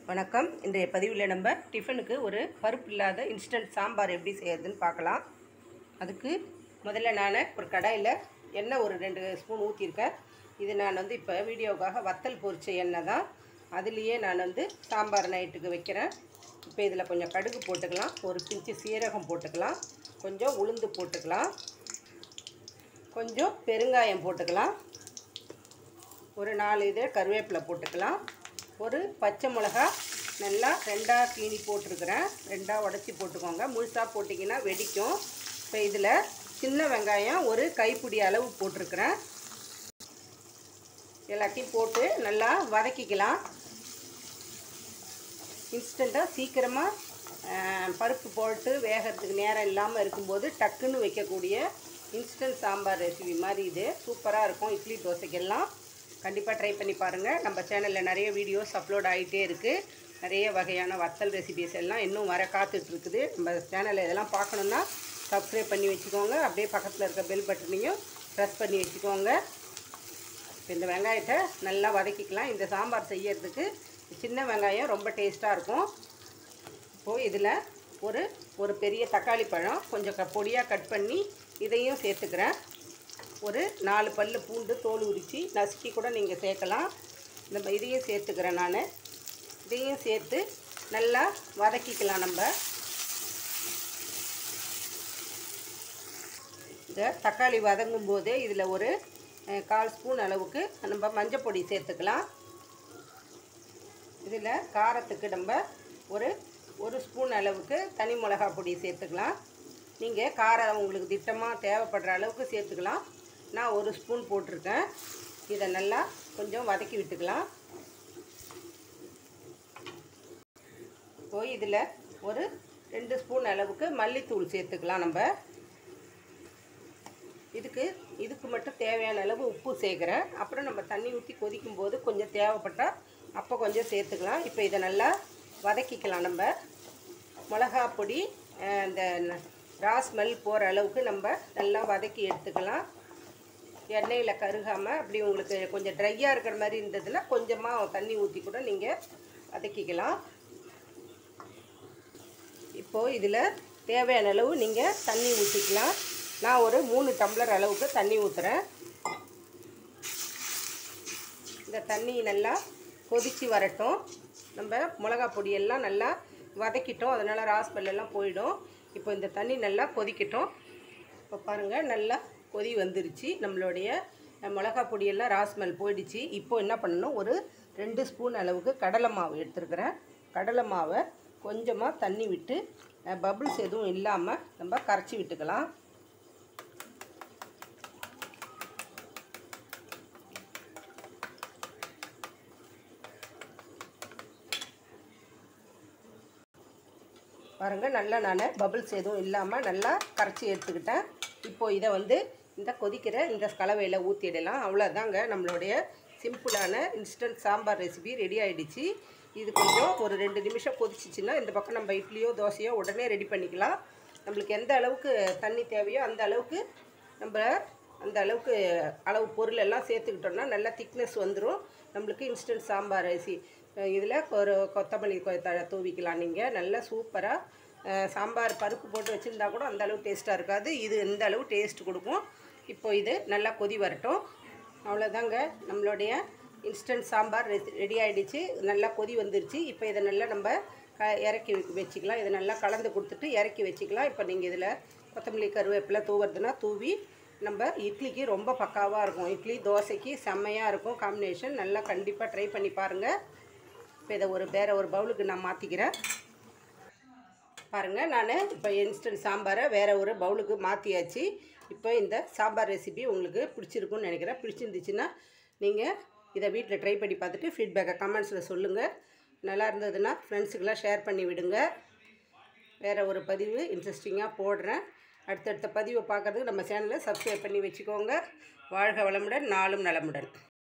வணக்கம். இன்றைய பதிவில் நம்ம டிஃபனுக்கு ஒரு பருப்பு இல்லாத இன்ஸ்டன்ட் சாம்பார் எப்படி செய்யறதுன்னு பார்க்கலாம். அதுக்கு முதல்ல நான் ஒரு கடாயில் எண்ணெய் ஒரு 2 ஸ்பூன் ஊற்றிருக்கேன். இது நான் இப்போ வீடியோவுக்காக வத்தல் பொரிச்ச எண்ணெய் தான். அதுலேயே நான் சாம்பார் நைட்டுக்கு வைக்கிறேன். இப்போ இதில் கொஞ்சம் கடுகு போட்டுக்கலாம், ஒரு பிஞ்சு சீரகம் போட்டுக்கலாம், கொஞ்சம் உளுந்து போட்டுக்கலாம், கொஞ்சம் பெருங்காயம் போட்டுக்கலாம், ஒரு 4 இதழ் கருவேப்பிலை போட்டுக்கலாம், ஒரு பச்சை மிளகா நல்லா 2ஆக கீனி போட்டிருக்கிறேன். 2ஆக உடச்சி போட்டுக்கோங்க, முழுசாக போட்டிங்கன்னா வெடிக்கும். இப்போ இதில் சின்ன வெங்காயம் ஒரு கைப்பிடி அளவு போட்டிருக்கிறேன். எல்லாத்தையும் போட்டு நல்லா வதக்கிக்கலாம். இன்ஸ்டண்ட்டாக சீக்கிரமாக பருப்பு போட்டு வேகிறதுக்கு நேரம் இல்லாமல் இருக்கும்போது டக்குன்னு வைக்கக்கூடிய இன்ஸ்டன்ட் சாம்பார் ரெசிபி மாதிரி இது சூப்பராக இருக்கும். இட்லி தோசைக்கெல்லாம் கண்டிப்பாக ட்ரை பண்ணி பாருங்கள். நம்ம சேனலில் நிறைய வீடியோஸ் அப்லோட் ஆகிட்டே இருக்குது. நிறைய வகையான வத்தல் ரெசிபிஸ் எல்லாம் இன்னும் வர காத்துட்ருக்குது. நம்ம சேனலில் இதெல்லாம் பார்க்கணுன்னா சப்ஸ்கிரைப் பண்ணி வச்சுக்கோங்க. அப்படியே பக்கத்தில் இருக்க பெல் பட்டனையும் ப்ரெஸ் பண்ணி வச்சுக்கோங்க. இந்த வெங்காயத்தை நல்லா வதக்கிக்கலாம். இந்த சாம்பார் செய்யறதுக்கு சின்ன வெங்காயம் ரொம்ப டேஸ்ட்டாக இருக்கும். இப்போது இதில் ஒரு பெரிய தக்காளி பழம் கொஞ்சம் பொடியாக கட் பண்ணி இதையும் சேர்த்துக்கிறேன். ஒரு 4 பல்லு பூண்டு தோல் உரித்து நசுக்கி கூட நீங்கள் சேர்க்கலாம். இதையும் சேர்த்துக்கிறேன். நான் இதையும் சேர்த்து நல்லா வதக்கிக்கலாம். நம்ம இந்த தக்காளி வதங்கும் போதே இதில் ஒரு 1/4 ஸ்பூன் அளவுக்கு நம்ம மஞ்சள் பொடி சேர்த்துக்கலாம். இதில் காரத்துக்கு நம்ம ஒரு ஸ்பூன் அளவுக்கு தனி மிளகா பொடி சேர்த்துக்கலாம். நீங்கள் காரம் உங்களுக்கு திட்டமாக தேவைப்படுற அளவுக்கு சேர்த்துக்கலாம். நான் 1 ஸ்பூன் போட்டிருக்கேன். இதை நல்லா கொஞ்சம் வதக்கி விட்டுக்கலாம். இப்போது இதில் ஒரு 2 ஸ்பூன் அளவுக்கு மல்லித்தூள் சேர்த்துக்கலாம். நம்ம இதுக்கு மட்டும் தேவையான அளவு உப்பு சேர்க்குறேன். அப்புறம் நம்ம தண்ணி ஊற்றி கொதிக்கும் போது கொஞ்சம் தேவைப்பட்டால் அப்போ கொஞ்சம் சேர்த்துக்கலாம். இப்போ இதை நல்லா வதக்கிக்கலாம். நம்ம மிளகா பொடி இந்த ரா ஸ்மெல் போகிற அளவுக்கு நம்ம நல்லா வதக்கி எடுத்துக்கலாம். எண்ணெயில் கருகாமல் அப்படி உங்களுக்கு கொஞ்சம் ட்ரையாக இருக்கிற மாதிரி இருந்ததுன்னா கொஞ்சமாக தண்ணி ஊற்றி கூட நீங்கள் வதக்கிக்கலாம். இப்போது இதில் தேவையான அளவு நீங்கள் தண்ணி ஊற்றிக்கலாம். நான் ஒரு 3 டம்ளர் அளவுக்கு தண்ணி ஊற்றுறேன். இந்த தண்ணி நல்லா கொதித்து வரட்டும். நம்ம மிளகா பொடியெல்லாம் நல்லா வதக்கிட்டோம், அதனால் ராஸ்மெல்லாம் போயிடும். இப்போ இந்த தண்ணி நல்லா கொதிக்கட்டும். இப்போ பாருங்கள், நல்லா கொதி வந்துருச்சு. நம்மளுடைய மிளகா பொடியெல்லாம் ராஸ்மெல் போயிடுச்சு. இப்போது என்ன பண்ணணும், ஒரு 2 ஸ்பூன் அளவுக்கு கடலை மாவு எடுத்துருக்கிறேன். கடலை மாவை கொஞ்சமாக தண்ணி விட்டு பபிள்ஸ் எதுவும் இல்லாமல் நம்ம கரைச்சி விட்டுக்கலாம். பாருங்கள், நல்லா நான் பபிள்ஸ் எதுவும் இல்லாமல் நல்லா கரைச்சி எடுத்துக்கிட்டேன். இப்போது இதை இந்த கொதிக்கிற இந்த கலவையில் ஊற்றிடலாம். அவ்வளோதாங்க, நம்மளுடைய சிம்பிளான இன்ஸ்டன்ட் சாம்பார் ரெசிபி ரெடி ஆகிடுச்சு. இது கொஞ்சம் ஒரு 2 நிமிஷம் கொதிச்சிச்சின்னா இந்த பக்கம் நம்ம இட்லியோ தோசையோ உடனே ரெடி பண்ணிக்கலாம். நம்மளுக்கு எந்த அளவுக்கு தண்ணி தேவையோ அந்த அளவுக்கு அளவு பொருள் எல்லாம் சேர்த்துக்கிட்டோம்னா நல்லா திக்னஸ் வந்துடும். நம்மளுக்கு இன்ஸ்டன்ட் சாம்பார் அரிசி இதில் ஒரு கொத்தமல்லி தழை தூவிக்கலாம். நீங்கள் நல்லா சூப்பராக சாம்பார் பருப்பு போட்டு வச்சுருந்தா கூட அந்த அளவு டேஸ்ட்டாக இருக்காது. இது இந்த அளவு டேஸ்ட் கொடுக்கும். இப்போ இது நல்லா கொதி வரட்டும். அவ்வளோதாங்க, நம்மளுடைய இன்ஸ்டன்ட் சாம்பார் ரெடி ஆகிடுச்சு. நல்லா கொதி வந்துருச்சு. இப்போ இதை நல்லா நம்ம இறக்கி வச்சுக்கலாம். இதை நல்லா கலந்து கொடுத்துட்டு இறக்கி வச்சுக்கலாம். இப்போ நீங்கள் இதில் கொத்தமல்லி கருவேப்பிலை தூவுறதுனா தூவி நம்ம இட்லிக்கு ரொம்ப பக்காவாக இருக்கும். இட்லி தோசைக்கு செம்மையாக இருக்கும் காம்பினேஷன். நல்லா கண்டிப்பாக ட்ரை பண்ணி பாருங்கள். இப்போ இதை வேறு ஒரு பவுலுக்கு நான் மாற்றிக்கிறேன். பாருங்கள், நான் இப்போ இன்ஸ்டன்ட் சாம்பாரை வேறு ஒரு பவுலுக்கு மாற்றியாச்சு. இப்போ இந்த சாம்பார் ரெசிபி உங்களுக்கு பிடிச்சிருக்குன்னு நினைக்கிறேன். பிடிச்சிருந்துச்சுன்னா நீங்கள் இதை வீட்டில் ட்ரை பண்ணி பார்த்துட்டு ஃபீட்பேக்கை கமெண்ட்ஸில் சொல்லுங்கள். நல்லா இருந்ததுன்னா ஃப்ரெண்ட்ஸுக்கெல்லாம் ஷேர் பண்ணி விடுங்க. வேறு ஒரு பதிவு இன்ட்ரெஸ்டிங்காக போடுறேன். அடுத்தடுத்த பதிவை பார்க்குறதுக்கு நம்ம சேனலை சப்ஸ்கிரைப் பண்ணி வச்சுக்கோங்க. வாழ்க வளமுடன், நாளும் நலமுடன்.